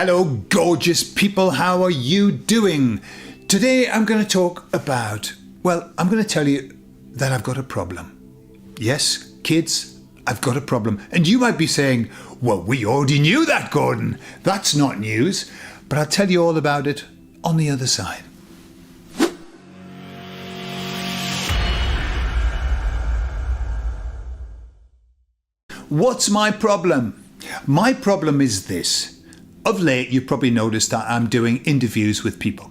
Hello, gorgeous people. How are you doing? Today I'm going to talk about, I'm going to tell you that I've got a problem. Yes, kids, I've got a problem. And you might be saying, well, we already knew that, Gordon. That's not news. But I'll tell you all about it on the other side. What's my problem? My problem is this. Of late, you've probably noticed that I'm doing interviews with people.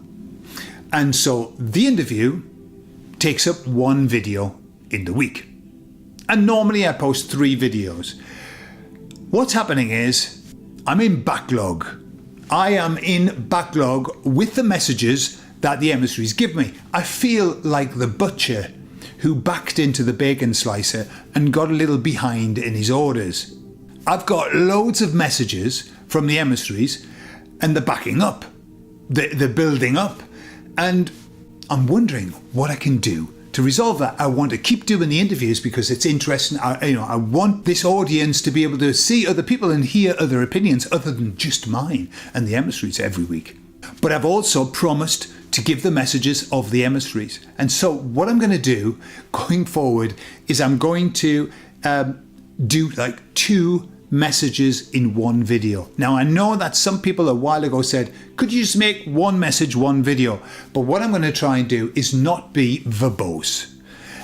And so the interview takes up one video in the week. And normally I post 3 videos. What's happening is I'm in Backlog. I am in Backlog with the messages that the emissaries give me. I feel like the butcher who backed into the bacon slicer and got a little behind in his orders. I've got loads of messages from the emissaries and they're backing up. They're building up. And I'm wondering what I can do to resolve that. I want to keep doing the interviews because it's interesting. I want this audience to be able to see other people and hear other opinions other than just mine and the emissaries every week. But I've also promised to give the messages of the emissaries. And so what I'm going to do going forward is I'm going to do like 2 messages in one video. Now I know that some people a while ago said, could you just make one message, one video? But what I'm going to try and do is not be verbose.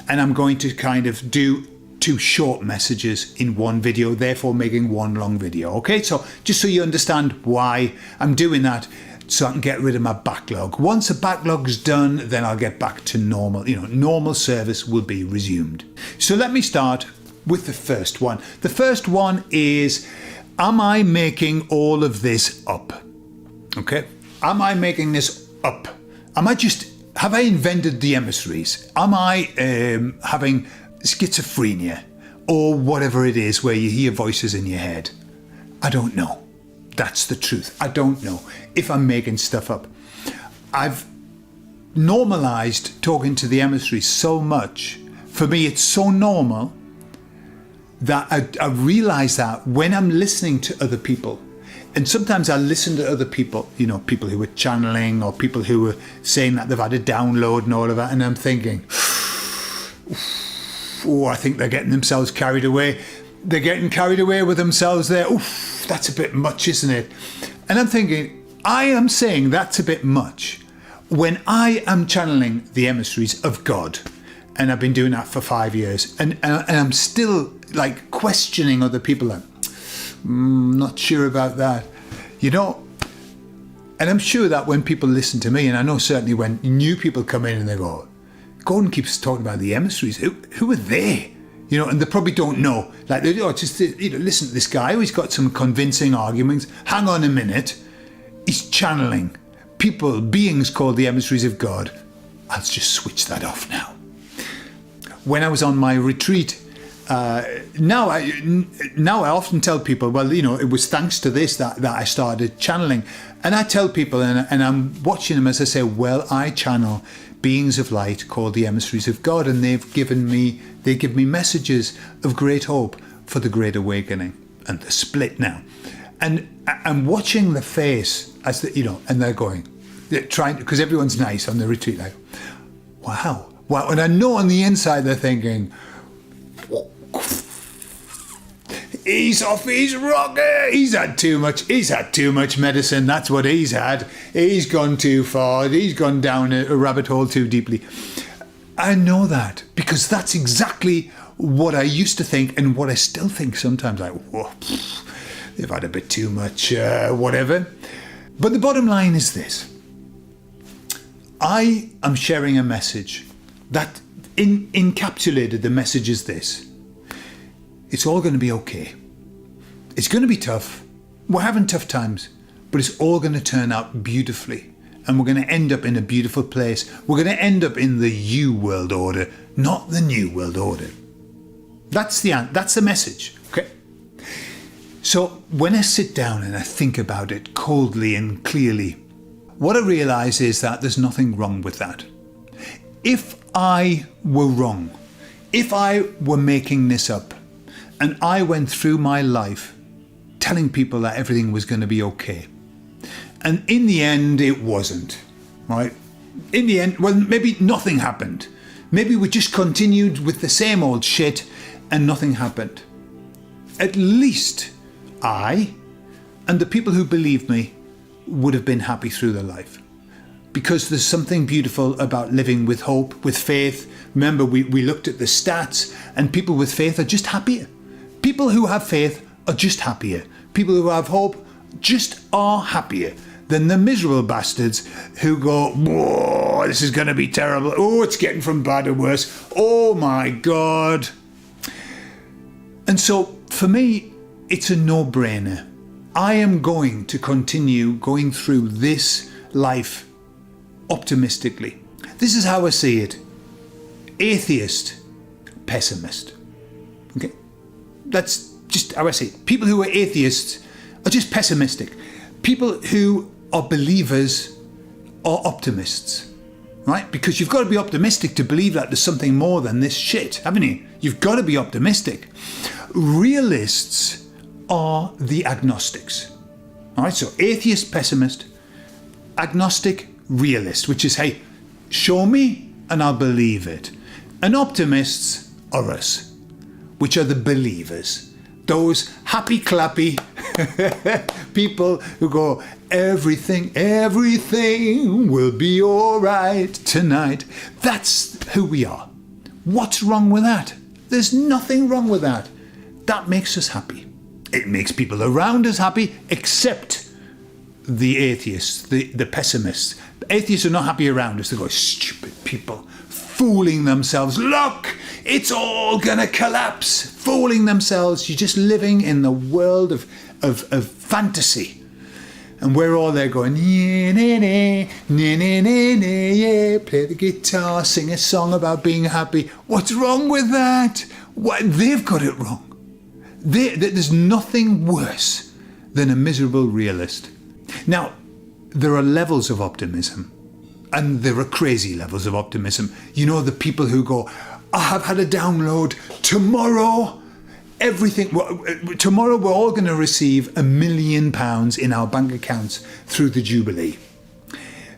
And I'm going to kind of do 2 short messages in one video, therefore making one long video. Okay, so just so you understand why I'm doing that, so I can get rid of my backlog. Once the backlog's done, then I'll get back to normal. Normal service will be resumed. So let me start with the first one. The first one is, am I making all of this up? Okay? Am I making this up? Have I invented the emissaries? Am I having schizophrenia or whatever it is where you hear voices in your head? I don't know. That's the truth. I don't know if I'm making stuff up. I've normalized talking to the emissaries so much. For me, it's so normal that I realize that when I'm listening to other people, and sometimes I listen to other people, people who are channeling or people who are saying that they've had a download and all of that, and I'm thinking, oh, I think they're getting themselves carried away. They're getting carried away with themselves there. Oof, that's a bit much, isn't it? And I'm thinking, I am saying that's a bit much when I am channeling the emissaries of God. And I've been doing that for 5 years. And I'm still like questioning other people. Like, not sure about that. And I'm sure that when people listen to me, and I know certainly when new people come in and they go, Gordon keeps talking about the emissaries. Who are they? And they probably don't know. Like, listen to this guy. He's got some convincing arguments. Hang on a minute. He's channeling people, beings called the emissaries of God. I'll just switch that off now. When I was on my retreat, now I often tell people, well, it was thanks to this that I started channeling. And I tell people, and I'm watching them as I say, well, I channel beings of light called the emissaries of God, and they give me messages of great hope for the great awakening and the split now. And I'm watching the face as and they're trying, because everyone's nice on the retreat, like, wow. And I know on the inside they're thinking, he's off his rocker. He's had too much medicine. That's what he's had. He's gone too far. He's gone down a rabbit hole too deeply. I know that because that's exactly what I used to think and what I still think sometimes. Like, whoa, they've had a bit too much, whatever. But the bottom line is this. I am sharing a message that encapsulated the message is this. It's all going to be okay. It's going to be tough. We're having tough times, but it's all going to turn out beautifully. And we're going to end up in a beautiful place. We're going to end up in the U world order, not the new world order. That's the message, okay? So when I sit down and I think about it coldly and clearly, what I realize is that there's nothing wrong with that. If I were wrong, if I were making this up, and I went through my life telling people that everything was going to be okay, And in the end, it wasn't, right? In the end, well, maybe nothing happened. Maybe we just continued with the same old shit and nothing happened. At least I and the people who believed me would have been happy through their life. Because there's something beautiful about living with hope, with faith. Remember, we looked at the stats, and people with faith are just happier. People who have faith are just happier. People who have hope just are happier than the miserable bastards who go, whoa, this is going to be terrible. Oh, it's getting from bad to worse. Oh my God. And so for me, it's a no-brainer. I am going to continue going through this life optimistically. This is how I see it. Atheist, pessimist. Okay? That's just how I see it. People who are atheists are just pessimistic. People who are believers are optimists. Right? Because you've got to be optimistic to believe that there's something more than this shit, haven't you? You've got to be optimistic. Realists are the agnostics. All right? So atheist, pessimist, agnostic, realist, which is, hey, show me and I'll believe it. And optimists are us, which are the believers. Those happy clappy people who go, everything will be all right tonight. That's who we are. What's wrong with that? There's nothing wrong with that. That makes us happy. It makes people around us happy, except the atheists, the pessimists. Atheists are not happy around us. They go, stupid people, fooling themselves. Look, it's all gonna collapse. Fooling themselves. You're just living in the world of fantasy. And we're all there going, yeah, nah, nah, nah, nah, nah, yeah, play the guitar, sing a song about being happy. What's wrong with that? What? They've got it wrong. There's nothing worse than a miserable realist. Now, there are levels of optimism, and there are crazy levels of optimism. You know, the people who go, I have had a download. Tomorrow, tomorrow we're all going to receive £1 million in our bank accounts through the Jubilee.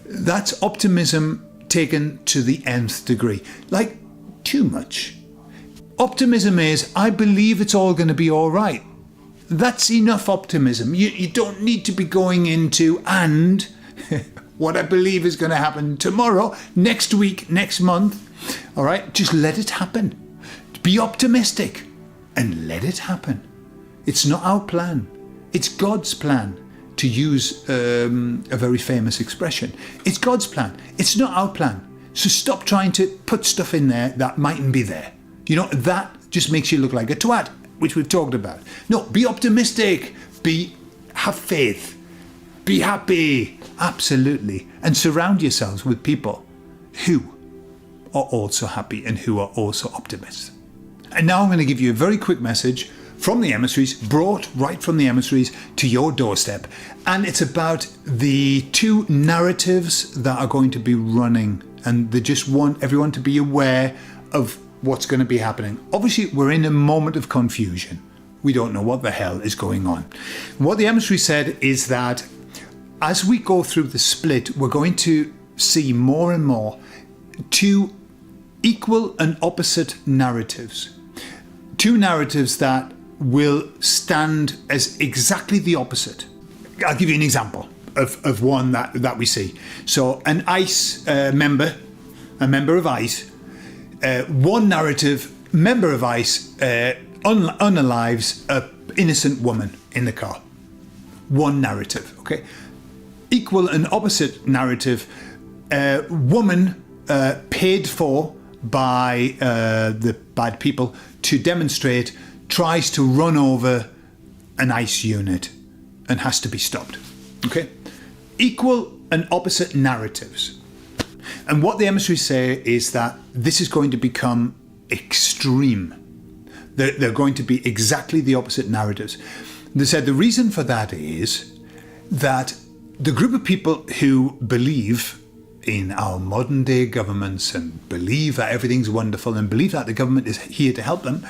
That's optimism taken to the nth degree. Like, too much. Optimism is, I believe it's all going to be all right. That's enough optimism. You don't need to be going into, and what I believe is going to happen tomorrow, next week, next month. All right, just let it happen. Be optimistic and let it happen. It's not our plan. It's God's plan, to use a very famous expression. It's God's plan. It's not our plan. So stop trying to put stuff in there that mightn't be there. You know, that just makes you look like a twat, which we've talked about. No, be optimistic. Have faith. Be happy. Absolutely. And surround yourselves with people who are also happy and who are also optimists. And now I'm going to give you a very quick message from the emissaries, brought right from the emissaries to your doorstep. And it's about the two narratives that are going to be running. And they just want everyone to be aware of what's going to be happening. Obviously, we're in a moment of confusion. We don't know what the hell is going on. What the emissary said is that as we go through the split, we're going to see more and more two equal and opposite narratives. Two narratives that will stand as exactly the opposite. I'll give you an example of one that we see. So an ICE a member of ICE, one narrative, member of ICE unalives an innocent woman in the car. One narrative, okay? Equal and opposite narrative, woman paid for by the bad people to demonstrate, tries to run over an ICE unit and has to be stopped, okay? Equal and opposite narratives. And what the emissaries say is that this is going to become extreme. They're going to be exactly the opposite narratives. They said the reason for that is that the group of people who believe in our modern day governments and believe that everything's wonderful and believe that the government is here to help them,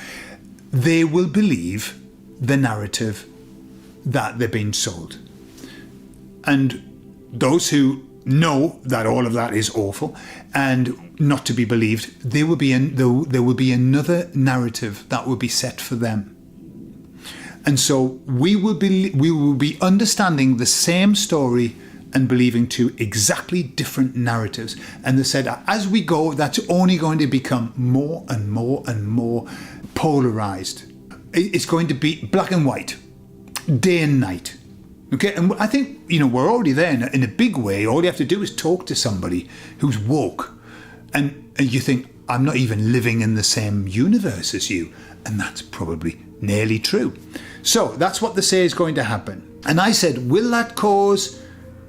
they will believe the narrative that they're being sold. And those who know that all of that is awful and not to be believed, there will be another narrative that will be set for them. And so we will be understanding the same story and believing two exactly different narratives. And they said, as we go, that's only going to become more and more and more polarized. It's going to be black and white, day and night. Okay, and I think, we're already there in a big way. All you have to do is talk to somebody who's woke. And you think, I'm not even living in the same universe as you. And that's probably nearly true. So that's what they say is going to happen. And I said, will that cause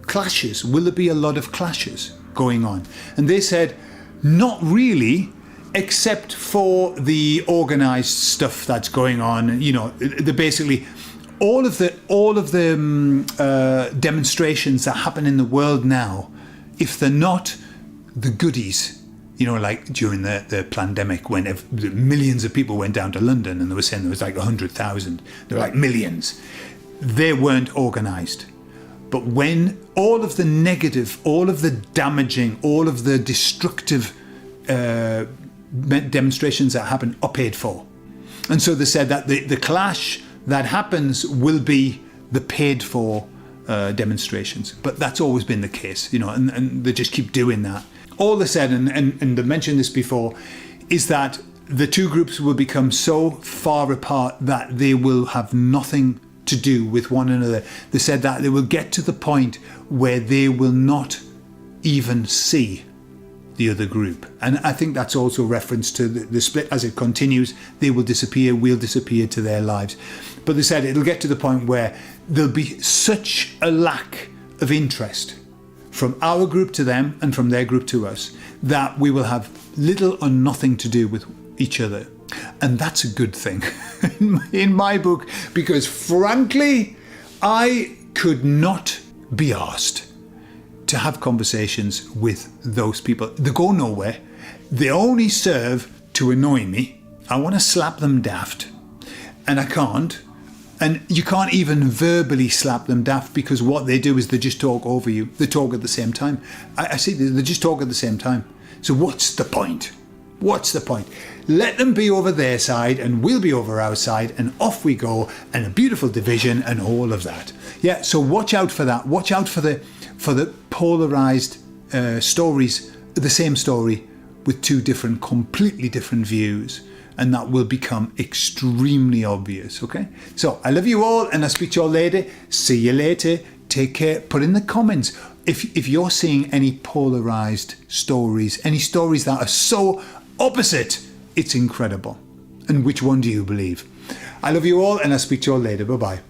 clashes? Will there be a lot of clashes going on? And they said, not really, except for the organized stuff that's going on. The basically all of the demonstrations that happen in the world now, if they're not the goodies, like during the pandemic when millions of people went down to London and they were saying there was like 100,000, they were like millions. They weren't organised. But when all of the negative, all of the damaging, all of the destructive demonstrations that happen are paid for. And so they said that the clash that happens will be the paid for demonstrations. But that's always been the case, and they just keep doing that. All they said, and they mentioned this before, is that the two groups will become so far apart that they will have nothing to do with one another. They said that they will get to the point where they will not even see the other group. And I think that's also reference to the split as it continues. They will disappear, we'll disappear to their lives. But they said it'll get to the point where there'll be such a lack of interest from our group to them and from their group to us, that we will have little or nothing to do with each other. And that's a good thing in my book, because frankly, I could not be asked to have conversations with those people. They go nowhere. They only serve to annoy me. I want to slap them daft, and I can't. And you can't even verbally slap them daft, because what they do is they just talk over you. They talk at the same time. I see, they just talk at the same time. So what's the point? What's the point? Let them be over their side and we'll be over our side, and off we go, and a beautiful division and all of that. Yeah, so watch out for that. Watch out for the polarized stories, the same story with two completely different views. And that will become extremely obvious, okay? So I love you all, and I'll speak to you all later. See you later. Take care. Put in the comments if you're seeing any polarized stories, any stories that are so opposite, it's incredible. And which one do you believe? I love you all, and I'll speak to you all later. Bye-bye.